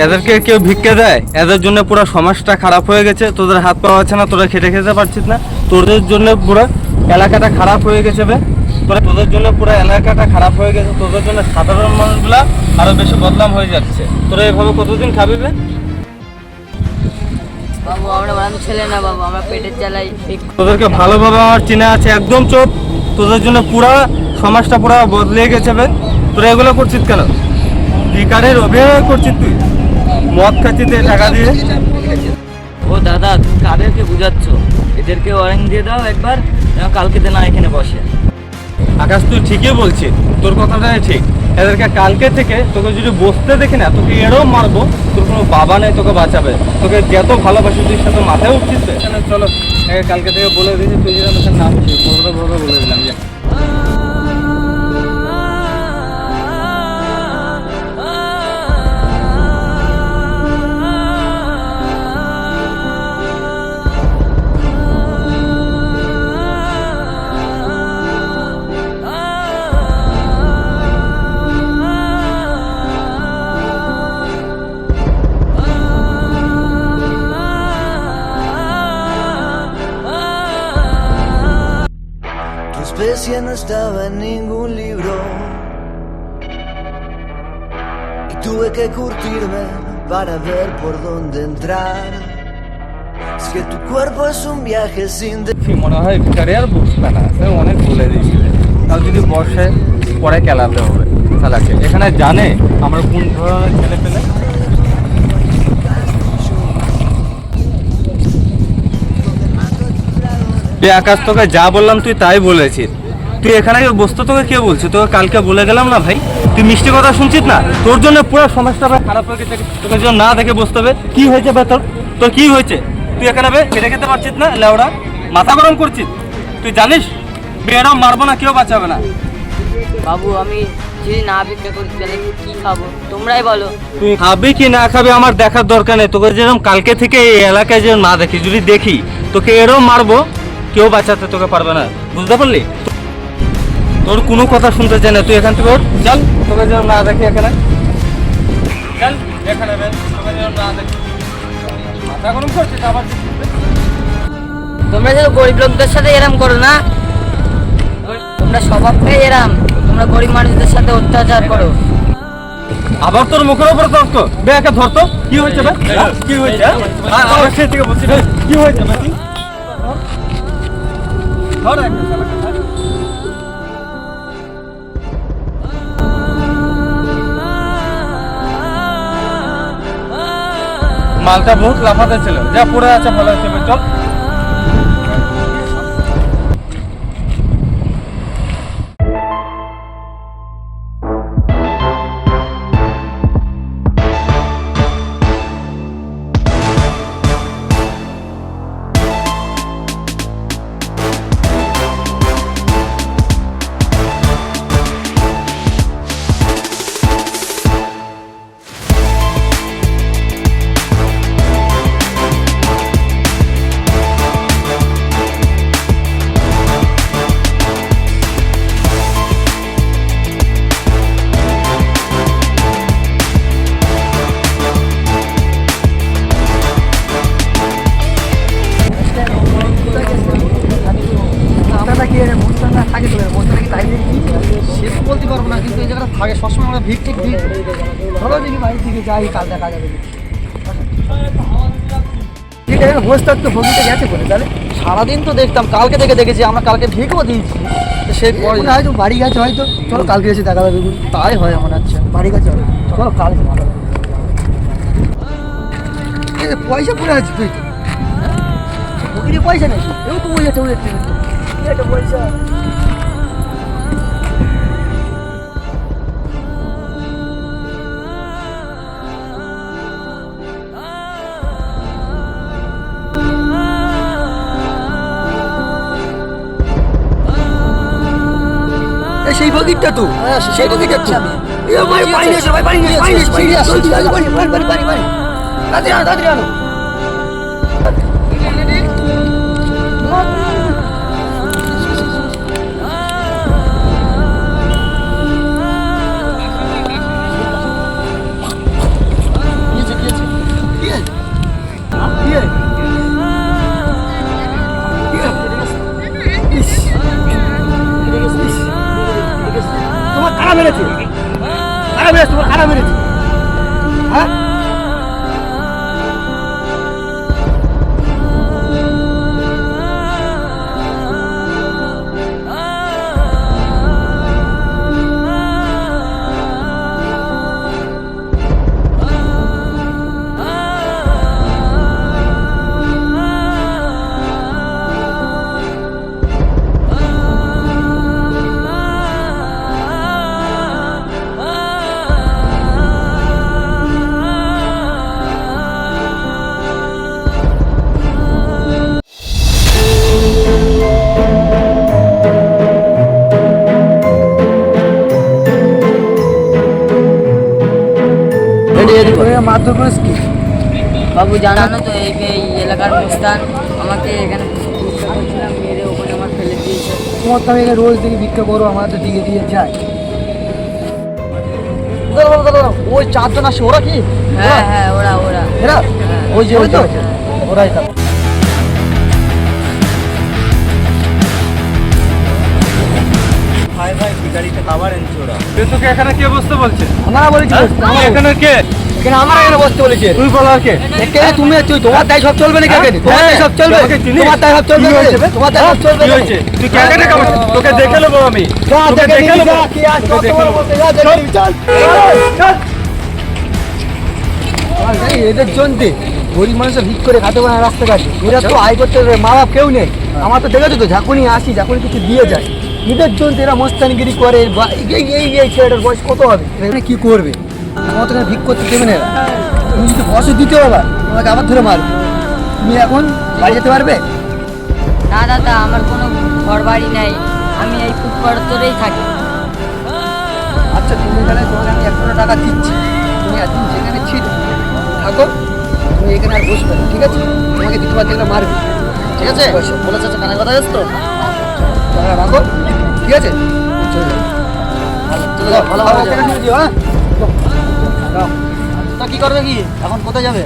এদেরকে কেউ ভিক্ষে দেয়? এদের জন্য পুরো সমাজটা খারাপ হয়ে গেছে। তোদের হাত পাওয়া আছে না, তোরা খেটে খেতে পারছিস না, তোদের জন্য পুরো এলাকাটা খারাপ হয়ে গেছে বে। তোদের জন্য পুরো এলাকাটা খারাপ হয়ে গেছে, তোদের জন্য সাধারণ মানুষগুলা আরো বেশি বদনাম হয়ে যাচ্ছে। তোরা এভাবে কতদিন খাবি বে? বাবু আমরা মানুষ ছেলে না বাবু, আমরা পেটের জ্বালাই। তোদেরকে ভালোভাবে আমার চিনে আছে, একদম চোপ। তোদের জন্য পুরা সমাজটা পুরা বদলে গেছে বে। তোরা এগুলো করছিস কেন? ভিকারের অভিনয় করছিস তুই, মদ খাচ্ছিস টাকা দিয়ে। ও দাদা, কাদেরকে বুঝাচ্ছ? এদেরকে ওয়ারিং দিয়ে দাও একবার, কালকে না এখানে বসে। আকাশ তুই ঠিকই বলছিস, তোর কথাটাই ঠিক। এদেরকে কালকে থেকে তোকে যদি বসতে দেখি না, তোকে এরও মারবো। তোর কোনো বাবা নেই তোকে বাঁচাবে। তোকে যত ভালোবাসি তুই সাথে মাথায় উঠছিস। চলো কালকে থেকে বলে দিয়েছি, তুই যেন ওখানে না বসিস, বলে দিলাম যে Especie no estaba en ningún libro y tuve que curtirme para ver por dónde entrar. Es que tu cuerpo es un viaje sin মনে হয় ভিকারে আর বসবে না, সে অনেক বলে দিয়েছিল। তাও যদি বসে পরে খেলাতে হবে খেলাকে। এখানে জানে আমরা কোন ধরনের ছেলে পেলে। তুই আকাশ, তোকে যা বললাম তুই তাই বলেছিস। তুই এখানে বসতে তোকে কে বলছিস? তোকে কালকে বলে গেলাম না ভাই, তুই মিষ্টি কথা শুনছিস না? তোর জন্য পুরো সমাজটা খারাপ হয়ে গেছে। তোকে যেন না দেখে বসতে হবে। কি হয়েছে বে তোর? তোর কি হয়েছে? তুই এখানে খেতে খেতে পারছিস না? লেওড়া মাথা গরম করছিস। তুই জানিস বেড়াও মারবো না, কেউ বাঁচাবে না। বাবু আমি যদি না ভিক্ষা করি তাহলে কি খাবো তোমরাই বলো। তুই খাবি কি না খাবি আমার দেখার দরকার নেই। তোকে যেরকম কালকে থেকে এই এলাকায় যেরকম না দেখি, যদি দেখি তোকে এরকম মারবো, কেউ বাঁচাতে তোকে পারবে না। বুঝতে পারলি? তোর কোনো কথা শুনতে চাই না। তুই এখান থেকে চল, তোকে যেরকম না দেখি এখানে চল। এখানে তোকে যেরকম না দেখি মাথা গরম করছিস আবার। তোমরা যেন গরিব লোকদের সাথে এরাম করো না, তোমরা স্বভাবটাই এরাম। তোমরা গরিব মানুষদের সাথে অত্যাচার করো। আবার তোর মুখের উপর তর্ক বে। একে ধরতো। কি হয়েছে বে? কি হয়েছে? আমার সে থেকে বলছি কি হয়েছে বে? তুই ধর একটা শালাকে, ধর। মালটা বহুত লাফাতে ছিল, যা পড়ে আছে ভালো আছে। চল বলতে পারবো না, কিন্তু এই জায়গাটা থাকে সবসময়। আমরা ভিড় ঠিক দিই, ধরো দেখি বাড়ির দিকে যাই, কাল দেখা যাবে। ঠিক আছে, বসে থাকতো ভোগিতে গেছে বলে তাহলে সারাদিন তো দেখতাম। কালকে থেকে দেখেছি আমরা, কালকে ভিড়ও দিয়েছি। সেই পরে হয়তো বাড়ি গেছে, হয়তো চলো কালকে এসে দেখা যাবে। তাই হয় মনে হচ্ছে বাড়ি গেছে, চলো কালকে ভালো। পয়সা পড়ে আছে তুই তো, ভোগিরে পয়সা নেই। এও তো বই আছে, পয়সা সেই বগিরটা তো, সেই বগিরটা তো। পানি নিয়ে এসো ভাই, পানি নিয়ে তাড়াতাড়ি আনো। কারা মেরেছে তোমার, কারা মেরেছে? হ্যাঁ মারধর করিস কি? বাবু জানো তো এই এলাকার মুস্তান আমাকে এখানে ভিক্ষা করছিলাম, মেরে ওখানে আমার ফেলে দিয়েছে। তোমার তো আমি এখানে রোজ দেখি ভিক্ষা করো, আমার তো দিকে দিয়ে যায়। দাঁড়াও, দাঁড়াও, ওই চারজন আসে, ওরা কি? হ্যাঁ হ্যাঁ, ওরা এরা ওই যে ওই তো ওরাই তো। ভাই ভাই গাড়িতে খাবার এনেছে ওরা। তোকে এখানে কে বসতে বলছে? আমরা বলেছি এখানে কে? এখানে আমার এখানে বসতে বলেছে। তুই বলার কে? তুমি তোমার তাই সব চলবে না? কেন তোমার তাই সব চলবে? তোমার তাই সব চলবে? তোমার তাই সব চলবে? কি হয়েছে? তুই কে কেটে খাবার? তোকে দেখে নেবো আমি। তোকে দেখে নেবো। কি আজ কত বড় বলতে যা দেখে নিবি, চল চল। আর এই এদের জন্যে গরিব মানুষের ভিক করে খাতে পারে না রাস্তাঘাটে। এরা তো আয় করতে পারে, মা বাপ কেউ নেই। আমার তো দেখেছো তো, যখনই আসি যখনই কিছু দিয়ে যায় এদের জন্য এরা মস্তানগিরি করে। এই ছেলেটার বয়স কত হবে? এখানে কি করবে? আমার তো এখানে ভিক করতে দেবে না এরা। তুমি যদি বসে দিতে হবে তোমাকে আবার ধরে মারবে। তুমি এখন বাড়ি যেতে পারবে? না দাদা, আমার কোনো ঘর বাড়ি নেই, আমি এই ফুটপাতেই থাকি। আচ্ছা তুমি তাহলে তোমাকে আমি 1 টাকা দিচ্ছি, তুমি একদিন যেখানে ছিল থাকো, তুমি এখানে আর বসবে না, ঠিক আছে? তোমাকে দ্বিতীয়বার দেখলে মারবে, ঠিক আছে? বলে চাচা কানে কথা আছে তো, টাকা রাখো, ঠিক আছে? চলে যাও, চলে যাও, ভালো দিও। হ্যাঁ তা কি করবে, কি এখন কোথায় যাবে?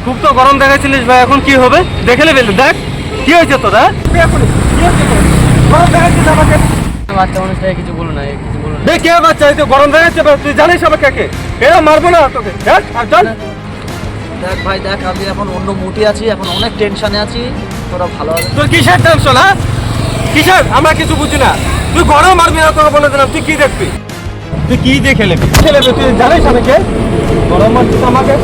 খুব তো গরম দেখাচ্ছিলিস ভাই, এখন কি হবে? দেখে নেবে, দেখ কি হয়েছে তোরা? গরম দেখাচ্ছিস আমাকে? বাচ্চা মানুষটাকে কিছু বলো না, কিছু বলো না। দেখ কে বাচ্চা, এই তো গরম দেখাচ্ছে, তুই জানিস আমাকে কে? এরা মারবো না তোকে, দেখ আর চল। দেখ ভাই দেখ, আমি এখন অন্য মুডে আছি, এখন অনেক টেনশনে আছি, তোরা ভালো হবে। তোর কিসের টেনশন? হ্যাঁ কিসের? আমরা কিছু বুঝি না। তুই গরম মারবি না, তোকে বলে দিলাম। তুই কি দেখবি? তুই কি দেখে নেবি? তুই জানিস আমি কে? গরম মারছিস আমাকে?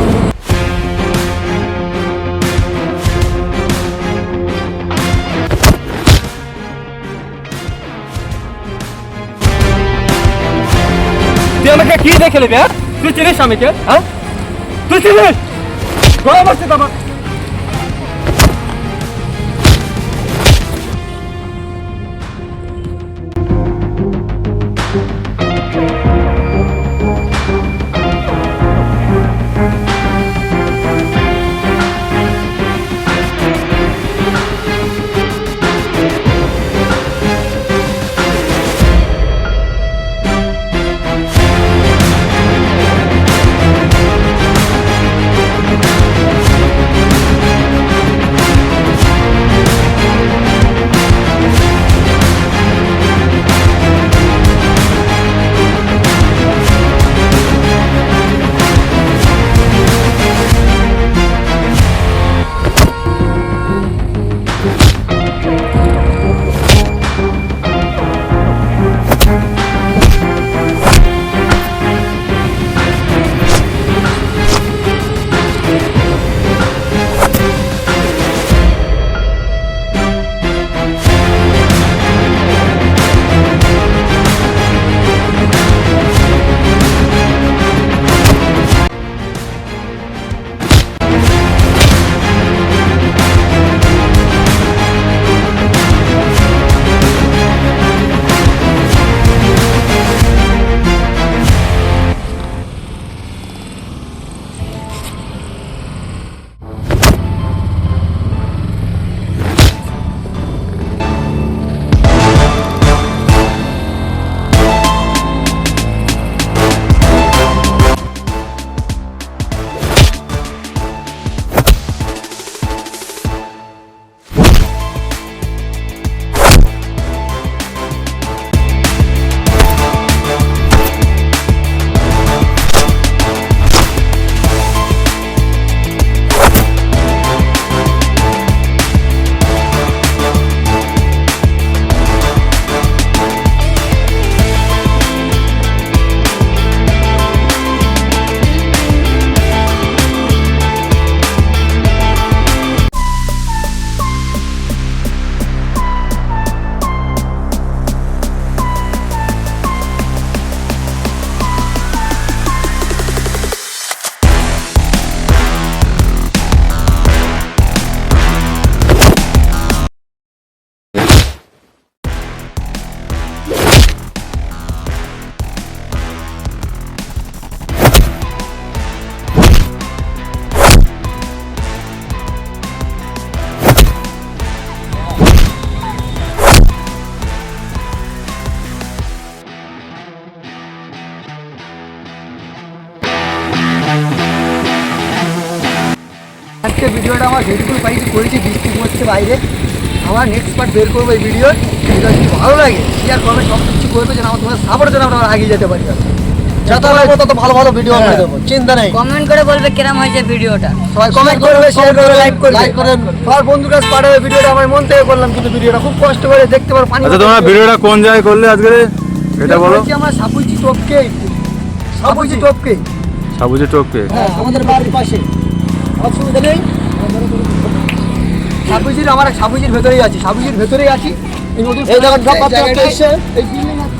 তুই আমাকে কি দেখে নেবি? হ্যাঁ তুই চিনিস আমি কে? হ্যাঁ তুই চিনিস? গরম মারছিস আমার। আজকে ভিডিওটা আমার যেটুকু পাইছি করেছি, বৃষ্টি পড়ছে বাইরে, আমার নেক্সট পার্ট বের করবো এই ভিডিও। যদি ভালো লাগে শেয়ার করবে, সব কিছু করবে, যেন আমার তোমার সাপোর্টের জন্য আমরা আগিয়ে যেতে পারি। যত লাগবে তত ভালো ভালো ভিডিও আমরা দেবো, চিন্তা নেই। কমেন্ট করে বলবে কিরম হয়েছে ভিডিওটা। সবাই কমেন্ট করবে, শেয়ার করবে, লাইক করবে। সবার বন্ধুর কাছে পাঠাবে ভিডিওটা। আমার মন থেকে করলাম কিন্তু ভিডিওটা খুব কষ্ট করে দেখতে পারো। পানি আচ্ছা তোমরা ভিডিওটা কোন জায়গায় করলে আজকে এটা বলো। আমরা সাপুইচি টপকে, সাপুইচি টপকে, সাবুজে টোপকে। হ্যাঁ আমাদের বাড়ির পাশে, অসুবিধা নেই। সাপুইচির আমার সাপুইচির ভেতরেই আছি, সাপুইচির ভেতরেই আছি। এই নতুন এই জায়গাটা এই বিল্ডিং আছে।